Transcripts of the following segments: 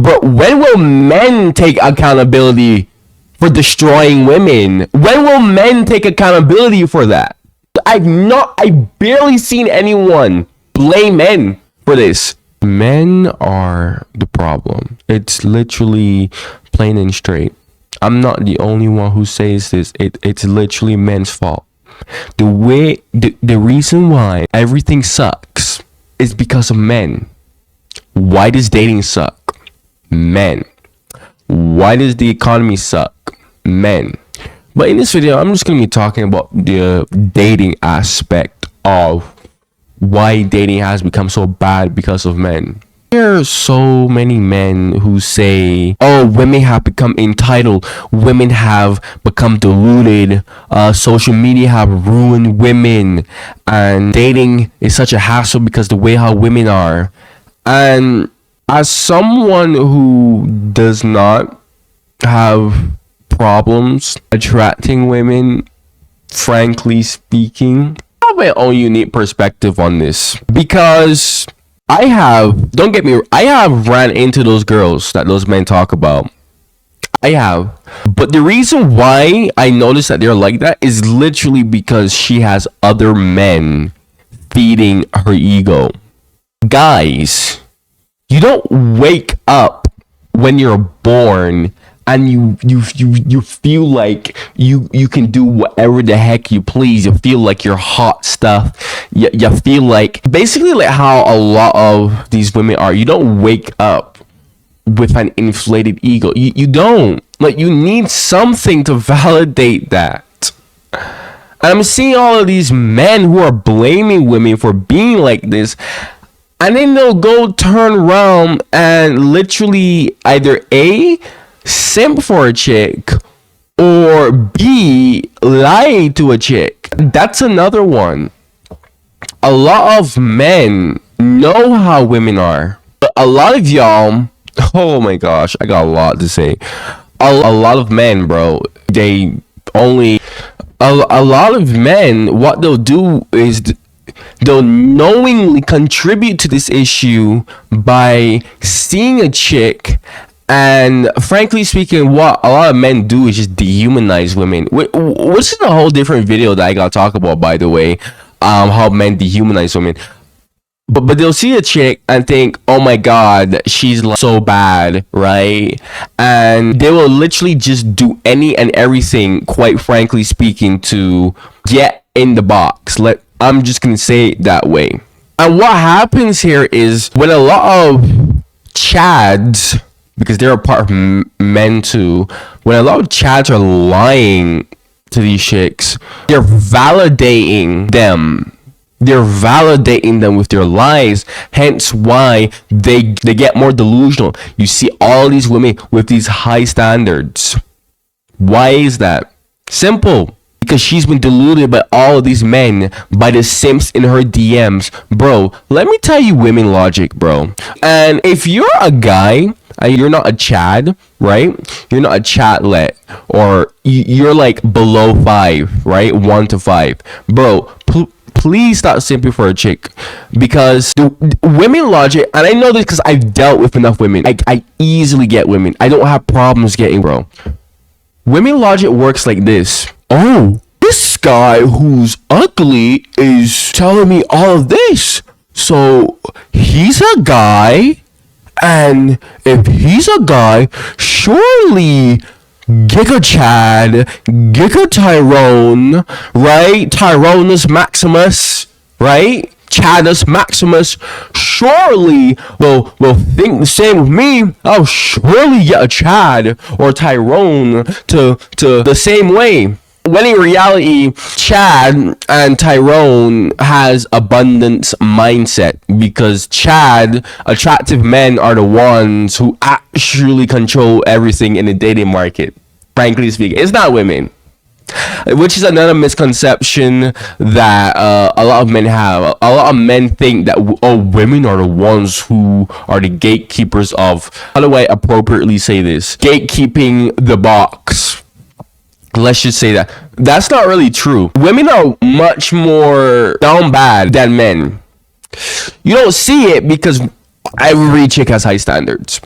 But when will men take accountability for destroying women? When will men take accountability for that? I barely seen anyone blame men for this. Men are the problem. It's literally plain and straight. I'm not the only one who says this. It's literally men's fault. The reason why everything sucks is because of men. Why does dating suck? Men. Why does the economy suck? Men. But in this video, I'm just going to be talking about the dating aspect of why dating has become so bad because of men. There are so many men who say, oh, women have become entitled, women have become deluded, social media have ruined women, and dating is such a hassle because the way how women are. And as someone who does not have problems attracting women, frankly speaking, I have my own unique perspective on this, because I have ran into those girls that those men talk about. I have. But the reason why I noticed that they're like that is literally because she has other men feeding her ego. Guys, you don't wake up when you're born and you feel like you can do whatever the heck you please. You feel like you're hot stuff. You feel like basically like how a lot of these women are. You don't wake up with an inflated ego. You don't. Like, you need something to validate that. And I'm seeing all of these men who are blaming women for being like this, and then they'll go turn around and literally either A, simp for a chick, or B, lie to a chick. That's another one. A lot of men know how women are, but a lot of y'all, oh my gosh, I got a lot to say. A lot of men, bro, a lot of men, what they'll do is they'll knowingly contribute to this issue by seeing a chick. And frankly speaking, what a lot of men do is just dehumanize women. Which is a whole different video that I gotta talk about, by the way. How men dehumanize women. But they'll see a chick and think, oh my god, she's like so bad, right? And they will literally just do any and everything, quite frankly speaking, to get in the box. I'm just gonna say it that way. And what happens here is when a lot of chads, because they're a part of men too, when a lot of chads are lying to these chicks, they're validating them. They're validating them with their lies, hence why they get more delusional. You see all these women with these high standards. Why is that? Simple. Because she's been deluded by all of these men, by the simps in her DMs. Bro, let me tell you women logic, bro. And if you're a guy, you're not a chad, right? You're not a chatlet, or you're like below 5, right? 1 to 5. Bro, please stop simping for a chick, because the women logic, and I know this because I've dealt with enough women. I easily get women. I don't have problems getting, bro. Women logic works like this. Oh, this guy who's ugly is telling me all of this, so he's a guy, and if he's a guy, surely Giga Chad, Giga Tyrone, right? Tyrone Maximus, right? Chadus Maximus surely will think the same with me. I'll surely get a Chad or Tyrone to the same way. When in reality, Chad and Tyrone has abundance mindset, because Chad, attractive men are the ones who actually control everything in the dating market. Frankly speaking, it's not women. Which is another misconception that a lot of men have. A lot of men think that, oh, women are the ones who are the gatekeepers of, how do I appropriately say this? Gatekeeping the box. Let's just say that. That's not really true. Women are much more down bad than men. You don't see it because every chick has high standards.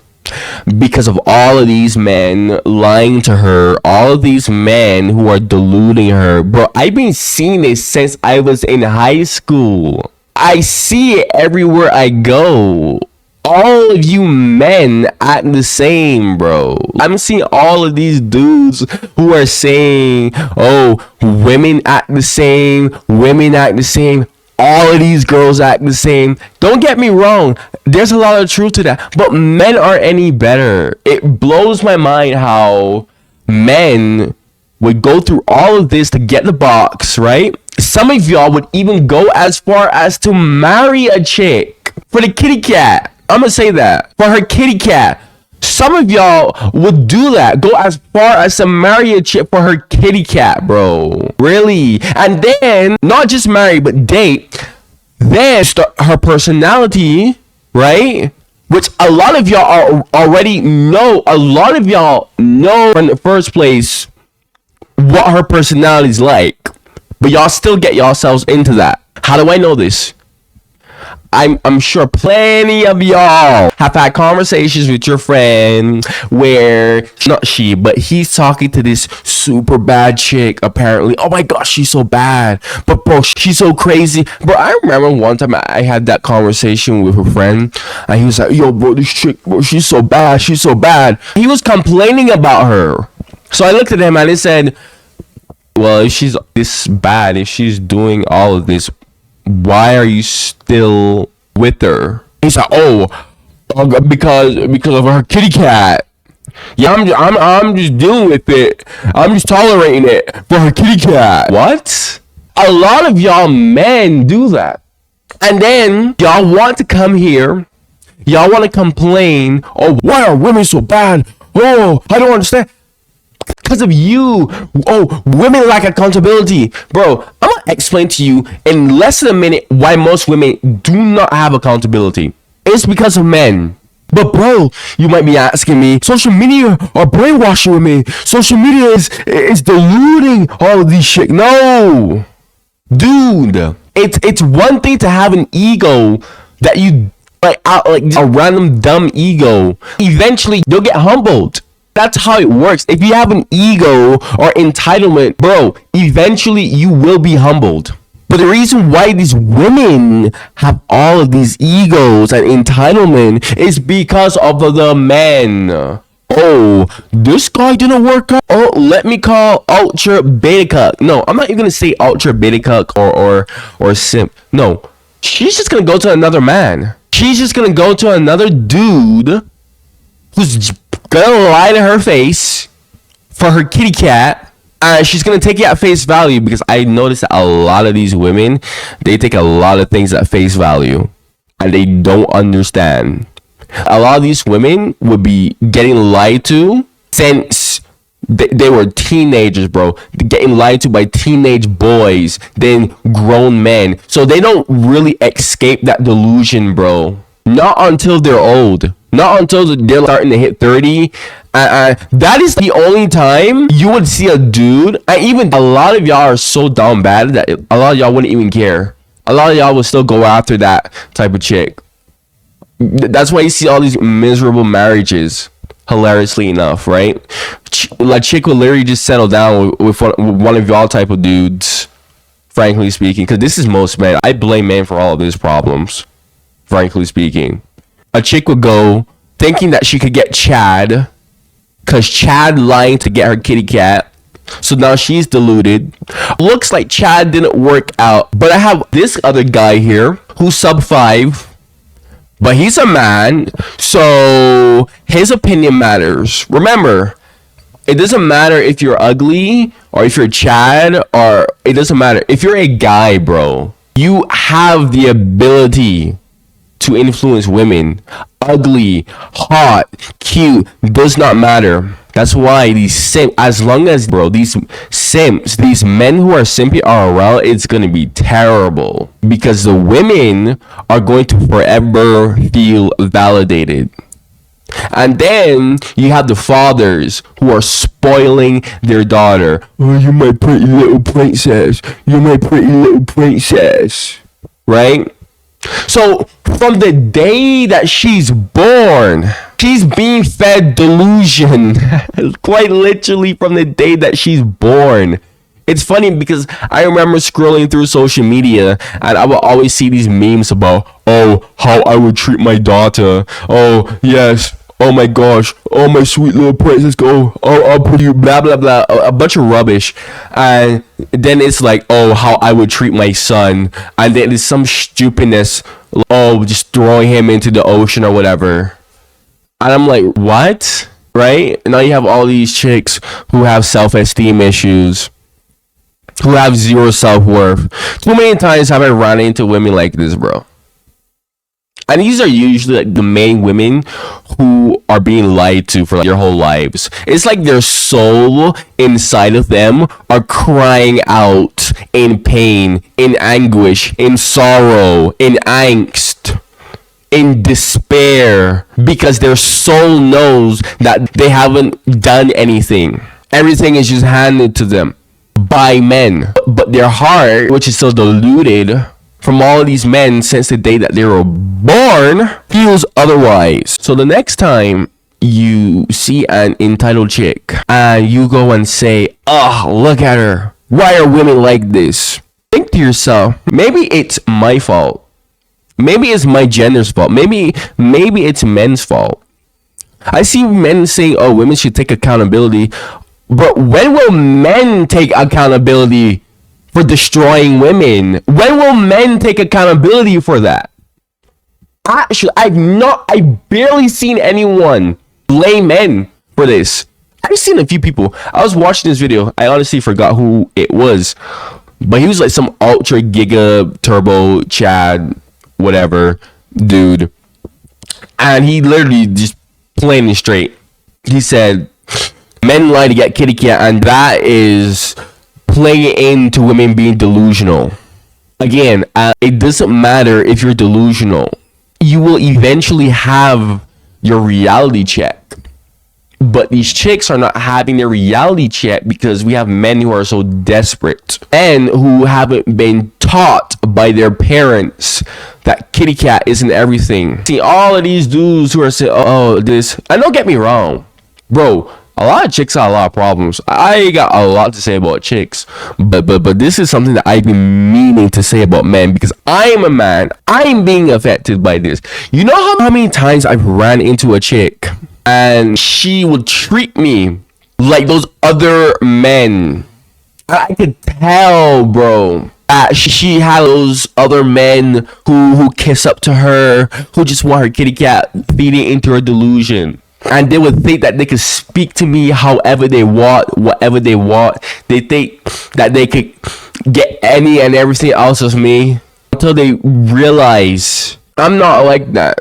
because of all of these men lying to her, all of these men who are deluding her. Bro, I've been seeing this since I was in high school. I see it everywhere I go. All of you men act the same, bro. I'm seeing all of these dudes who are saying, oh, women act the same, women act the same, all of these girls act the same. Don't get me wrong, there's a lot of truth to that, but men aren't any better. It blows my mind how men would go through all of this to get the box, right? Some of y'all would even go as far as to marry a chick for the kitty cat. I'm gonna say that. For her kitty cat. Some of y'all would do that. Go as far as to marry a chick for her kitty cat, bro. Really? And then, not just marry, but date. Then, start her personality, right? Which a lot of y'all already know. A lot of y'all know in the first place what her personality is like. But y'all still get yourselves into that. How do I know this? I'm sure plenty of y'all have had conversations with your friend where, not she, but he's talking to this super bad chick, apparently. Oh my gosh, she's so bad. But bro, she's so crazy. Bro, I remember one time I had that conversation with a friend, and he was like, yo, bro, this chick, bro, she's so bad. She's so bad. He was complaining about her. So I looked at him and I said, well, if she's this bad, if she's doing all of this, why are you still with her? He's like, oh, because of her kitty cat. Yeah, I'm just dealing with it. I'm just tolerating it for her kitty cat. What? A lot of y'all men do that. And then y'all want to come here. Y'all want to complain. Oh, why are women so bad? Oh, I don't understand. Because of you. Oh, women lack accountability. Bro, I'm gonna explain to you in less than a minute why most women do not have accountability. It's because of men. But bro, you might be asking me, social media are brainwashing women. Social media is deluding all of these shit. No, dude, it's one thing to have an ego that you like a random dumb ego. Eventually, you'll get humbled. That's how it works. If you have an ego or entitlement, bro, eventually you will be humbled. But the reason why these women have all of these egos and entitlement is because of the men. Oh, this guy didn't work out. Oh, let me call ultra beta cuck. No, I'm not even gonna say ultra beta cuck or simp. No, she's just gonna go to another man. She's just gonna go to another dude who's gonna lie to her face for her kitty cat, and she's gonna take it at face value, because I noticed that a lot of these women, they take a lot of things at face value and they don't understand. A lot of these women would be getting lied to since they were teenagers, bro. Getting lied to by teenage boys, then grown men, so they don't really escape that delusion, bro. Not until they're old. Not until they're starting to hit 30. That is the only time you would see a dude. And even a lot of y'all are so down bad that a lot of y'all wouldn't even care. A lot of y'all would still go after that type of chick. That's why you see all these miserable marriages. Hilariously enough, right? Like, chick will literally just settle down with one of y'all type of dudes. Frankly speaking. Because this is most men. I blame men for all of these problems. Frankly speaking. A chick would go thinking that she could get Chad, because Chad lying to get her kitty cat. So now she's deluded. Looks like Chad didn't work out. But I have this other guy here who's sub 5. But he's a man. So his opinion matters. Remember, it doesn't matter if you're ugly or if you're Chad, or it doesn't matter. If you're a guy, bro, you have the ability to influence women. Ugly, hot, cute, does not matter. That's why these simps, as long as, bro, these simps, these men who are simpy are around, it's gonna be terrible, because the women are going to forever feel validated. And then you have the fathers who are spoiling their daughter. Oh, you're my pretty little princess. You're my pretty little princess. Right? So from the day that she's born, She's being fed delusion quite literally from the day that she's born. It's funny because I remember scrolling through social media and I would always see these memes about, oh, how I would treat my daughter. Oh, yes. Oh my gosh. Oh, my sweet little princess. Go. Oh, I'll put you, blah, blah, blah. A bunch of rubbish. And then it's like, oh, how I would treat my son. And then there's some stupidness. Oh, just throwing him into the ocean or whatever. And I'm like, what? Right? And now you have all these chicks who have self-esteem issues, who have zero self-worth. Too many times have I run into women like this, bro. And these are usually like the main women who are being lied to for like their whole lives. It's like their soul inside of them are crying out in pain, in anguish, in sorrow, in angst, in despair, because their soul knows that they haven't done anything. Everything is just handed to them by men. But their heart, which is so deluded from all of these men since the day that they were born, feels otherwise. So the next time you see an entitled chick and you go and say, oh, look at her, why are women like this? Think to yourself, maybe it's my fault. Maybe it's my gender's fault. Maybe it's men's fault. I see men saying, oh, women should take accountability. But when will men take accountability for destroying women? When will men take accountability for that? Actually, I've barely seen anyone blame men for this. I've seen a few people. I was watching this video. I honestly forgot who it was. But he was like some ultra giga turbo Chad whatever dude. And he literally just plain and straight. He said, men lie to get kitty cat, and that is playing into women being delusional. Again, it doesn't matter if you're delusional. You will eventually have your reality check. But these chicks are not having their reality check because we have men who are so desperate and who haven't been taught by their parents that kitty cat isn't everything. See, all of these dudes who are saying, oh, this, and don't get me wrong, bro, a lot of chicks have a lot of problems. I got a lot to say about chicks, but this is something that I've been meaning to say about men because I'm a man. I'm being affected by this. You know how many times I've ran into a chick and she would treat me like those other men. I could tell, bro, that she had those other men who kiss up to her, who just want her kitty cat, feeding into her delusion. And they would think that they could speak to me however they want, whatever they want. They think that they could get any and everything else of me until they realize I'm not like that.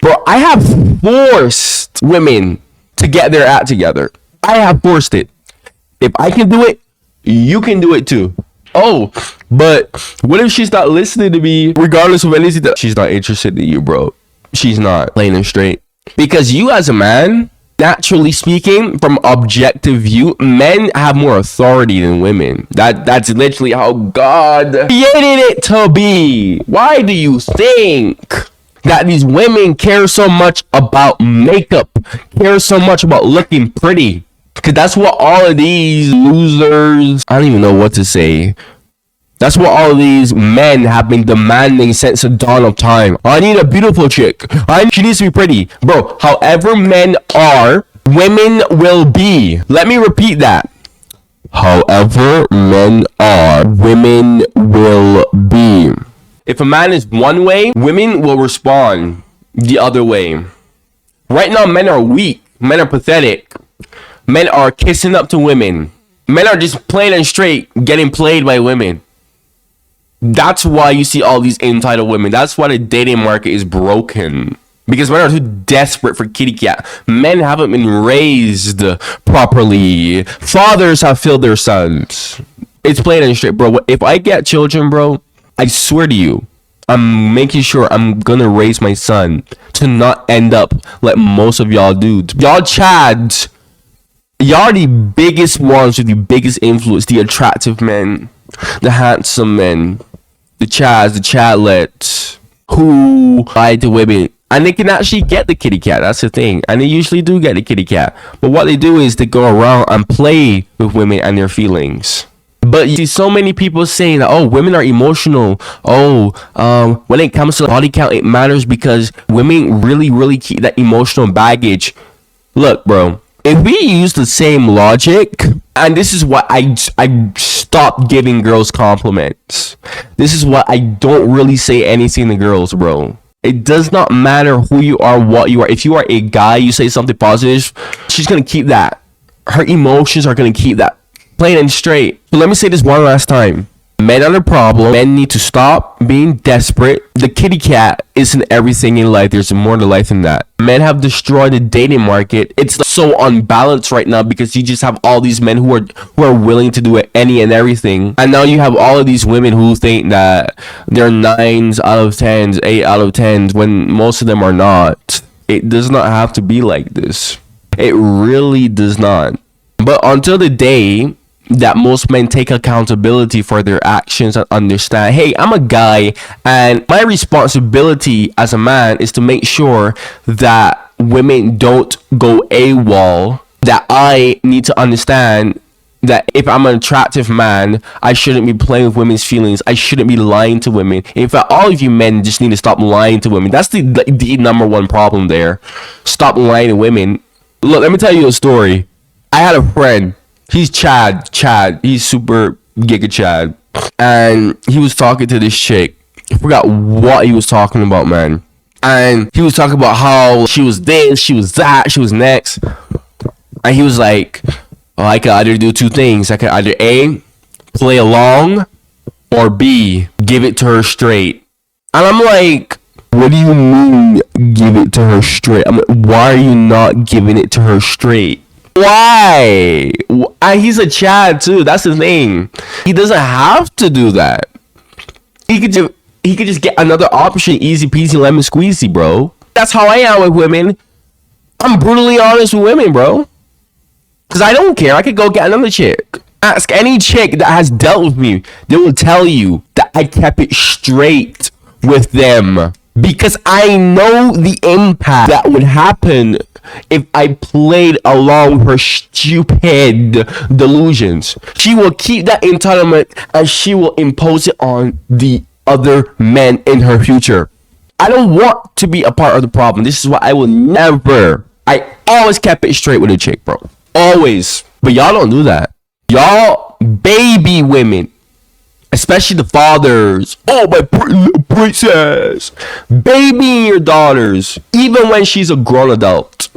Bro, I have forced women to get their act together. I have forced it. If I can do it, you can do it too. Oh, but what if she's not listening to me regardless of anything? She's not interested in you, bro. She's not, plain and straight. Because you as a man, naturally speaking, from objective view, men have more authority than women. That's literally how God created it to be. Why do you think that these women care so much about makeup, care so much about looking pretty? Because that's what all of these losers, I don't even know what to say. That's what all of these men have been demanding since the dawn of time. I need a beautiful chick. She needs to be pretty. Bro, however men are, women will be. Let me repeat that. However men are, women will be. If a man is one way, women will respond the other way. Right now, men are weak. Men are pathetic. Men are kissing up to women. Men are just plain and straight getting played by women. That's why you see all these entitled women. That's why the dating market is broken. Because men are too desperate for kitty cat. Men haven't been raised properly. Fathers have failed their sons. It's plain and straight, bro. If I get children, bro, I swear to you, I'm making sure I'm gonna raise my son to not end up like most of y'all dudes. Y'all chads, y'all are the biggest ones with the biggest influence. The attractive men, the handsome men, the chads, the chadlets who lie to women. And they can actually get the kitty cat. That's the thing. And they usually do get the kitty cat. But what they do is they go around and play with women and their feelings. But you see so many people saying that, oh, women are emotional. Oh, when it comes to body count, it matters because women really keep that emotional baggage. Look, bro, if we use the same logic, and this is what I stopped giving girls compliments. This is what I don't really say anything to girls, bro. It does not matter who you are, what you are. If you are a guy, you say something positive, she's going to keep that. Her emotions are going to keep that. Plain and straight. So let me say this one last time. Men are the problem. Men need to stop being desperate. The kitty cat isn't everything in life. There's more to life than that. Men have destroyed the dating market. It's so unbalanced right now because you just have all these men who are willing to do any and everything. And now you have all of these women who think that they're 9s out of 10s, 8 out of 10s when most of them are not. It does not have to be like this. It really does not. But until the day that most men take accountability for their actions and understand, hey, I'm a guy and my responsibility as a man is to make sure that women don't go AWOL, that I need to understand that if I'm an attractive man, I shouldn't be playing with women's feelings. I shouldn't be lying to women. In fact, all of you men just need to stop lying to women. That's the number one problem there. Stop lying to women. Look, let me tell you a story. I had a friend. He's Chad. He's super giga Chad. And he was talking to this chick. I forgot what he was talking about, man. And he was talking about how she was this, she was that, she was next. And he was like, oh, I could either do two things. I could either A, play along, or B, give it to her straight. And I'm like, what do you mean give it to her straight? I'm like, why are you not giving it to her straight? Why? And he's a Chad too. That's the thing. He doesn't have to do that. He could just get another option, easy peasy lemon squeezy, bro. That's how I am with women. I'm brutally honest with women, bro. Cause I don't care. I could go get another chick. Ask any chick that has dealt with me. They will tell you that I kept it straight with them. Because I know the impact that would happen if I played along with her stupid delusions. She will keep that entitlement and she will impose it on the other men in her future. I don't want to be a part of the problem. This is why I will never. I always kept it straight with a chick, bro. Always. But y'all don't do that. Y'all baby women. Especially the fathers. Oh, my pretty little princess. Babying your daughters. Even when she's a grown adult.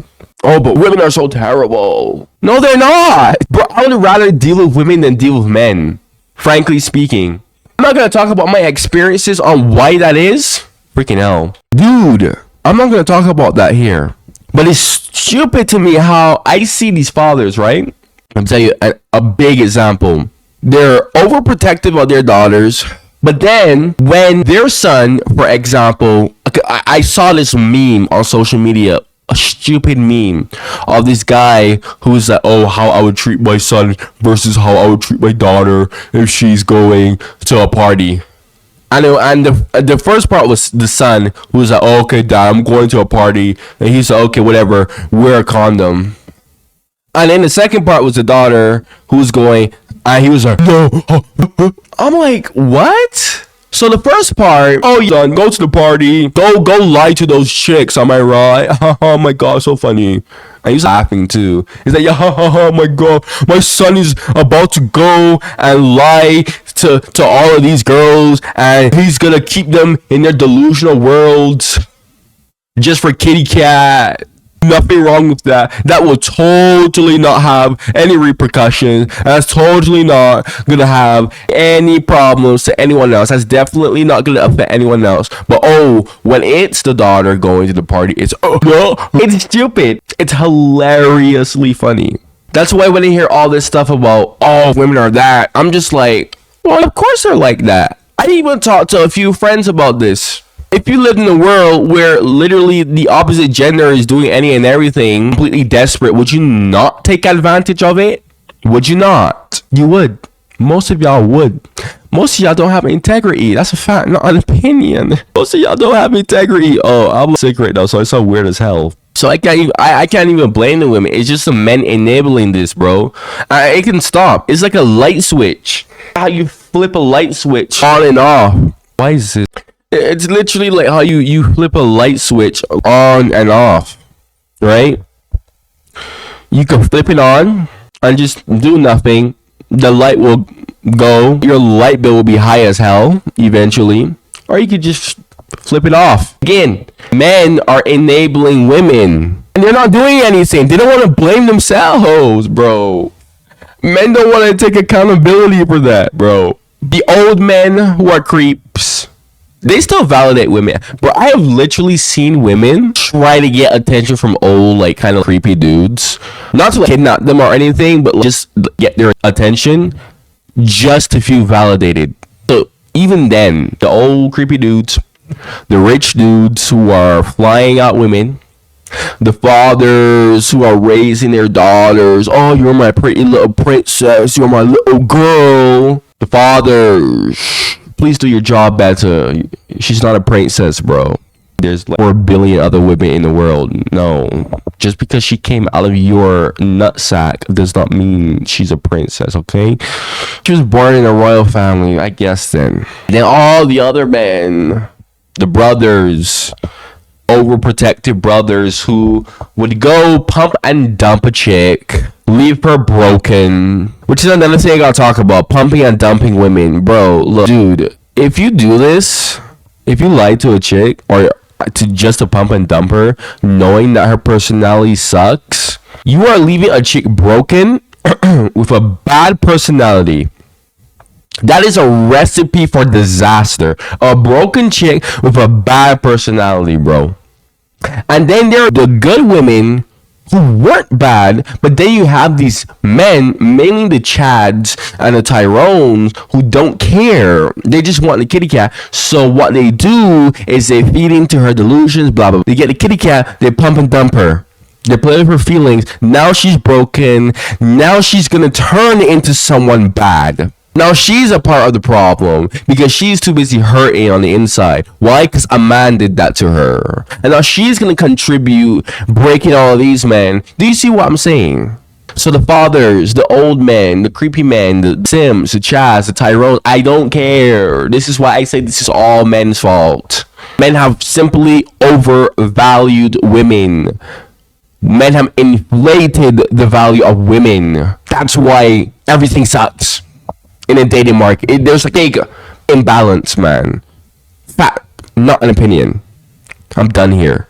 Oh, but women are so terrible. No, they're not. Bro, I would rather deal with women than deal with men. Frankly speaking. I'm not going to talk about my experiences on why that is. Freaking hell. Dude, I'm not going to talk about that here. But it's stupid to me how I see these fathers, right? I'll tell you a big example. They're overprotective of their daughters, but then when their son, for example, I saw this meme on social media, a stupid meme of this guy who's like, oh, how I would treat my son versus how I would treat my daughter if she's going to a party. I know, and the first part was the son who was like, oh, okay, dad, I'm going to a party, and he's like, okay, whatever, wear a condom. And then the second part was the daughter who's going, and he was like, no. I'm like, what? So the first part, oh, son, go to the party. Go lie to those chicks. Am I right? Oh my God, so funny. And he's laughing too. He's like, yeah, oh my God, my son is about to go and lie to all of these girls, and he's gonna keep them in their delusional worlds just for kitty cat. Nothing wrong with that. That will totally not have any repercussions. That's totally not gonna have any problems to anyone else. That's definitely not gonna affect anyone else. But oh, when it's the daughter going to the party, it's it's stupid. It's hilariously funny. That's why when I hear all this stuff about, oh, women are that, I'm just like, well, of course they're like that. I even talked to a few friends about this. If you lived in a world where literally the opposite gender is doing any and everything, completely desperate, would you not take advantage of it? Would you not? You would. Most of y'all would. Most of y'all don't have integrity. That's a fact, not an opinion. Most of y'all don't have integrity. Oh, I'm sick right now, so it's so weird as hell. So I can't even blame the women. It's just the men enabling this, bro. It can stop. It's like a light switch. How you flip a light switch on and off. Why is this? It's literally like how you flip a light switch on and off, right? You can flip it on and just do nothing. The light will go. Your light bill will be high as hell eventually. Or you could just flip it off. Again, men are enabling women. And they're not doing anything. They don't want to blame themselves, bro. Men don't want to take accountability for that, bro. The old men who are creeps, they still validate women. Bro, I have literally seen women try to get attention from old, like, kind of creepy dudes. Not to, like, kidnap them or anything, but just get their attention just to feel validated. So even then, the old creepy dudes, the rich dudes who are flying out women, the fathers who are raising their daughters, oh, you're my pretty little princess, you're my little girl. The fathers, please do your job better. She's not a princess, bro. There's like 4 billion other women in the world. No, just because she came out of your nutsack does not mean she's a princess, okay? She was born in a royal family, I guess then. Then all the other men, the brothers, overprotective brothers who would go pump and dump a chick, leave her broken, which is another thing I gotta talk about, pumping and dumping women. Bro, look, dude, if you do this, if you lie to a chick or to just a pump and dump her, knowing that her personality sucks, you are leaving a chick broken with a bad personality. That is a recipe for disaster. A broken chick with a bad personality, bro. And then there are the good women who weren't bad, but then you have these men, mainly the Chads and the Tyrones, who don't care. They just want the kitty cat. So what they do is they feed into her delusions, blah, blah, blah. They get the kitty cat, they pump and dump her. They play with her feelings. Now she's broken. Now she's gonna turn into someone bad. Now she's a part of the problem because she's too busy hurting on the inside. Why? Because a man did that to her. And now she's going to contribute breaking all of these men. Do you see what I'm saying? So the fathers, the old men, the creepy men, the Sims, the Chaz, the Tyrone, I don't care. This is why I say this is all men's fault. Men have simply overvalued women. Men have inflated the value of women. That's why everything sucks. In a dating market, there's like a imbalance, man. Fact, not an opinion. I'm done here.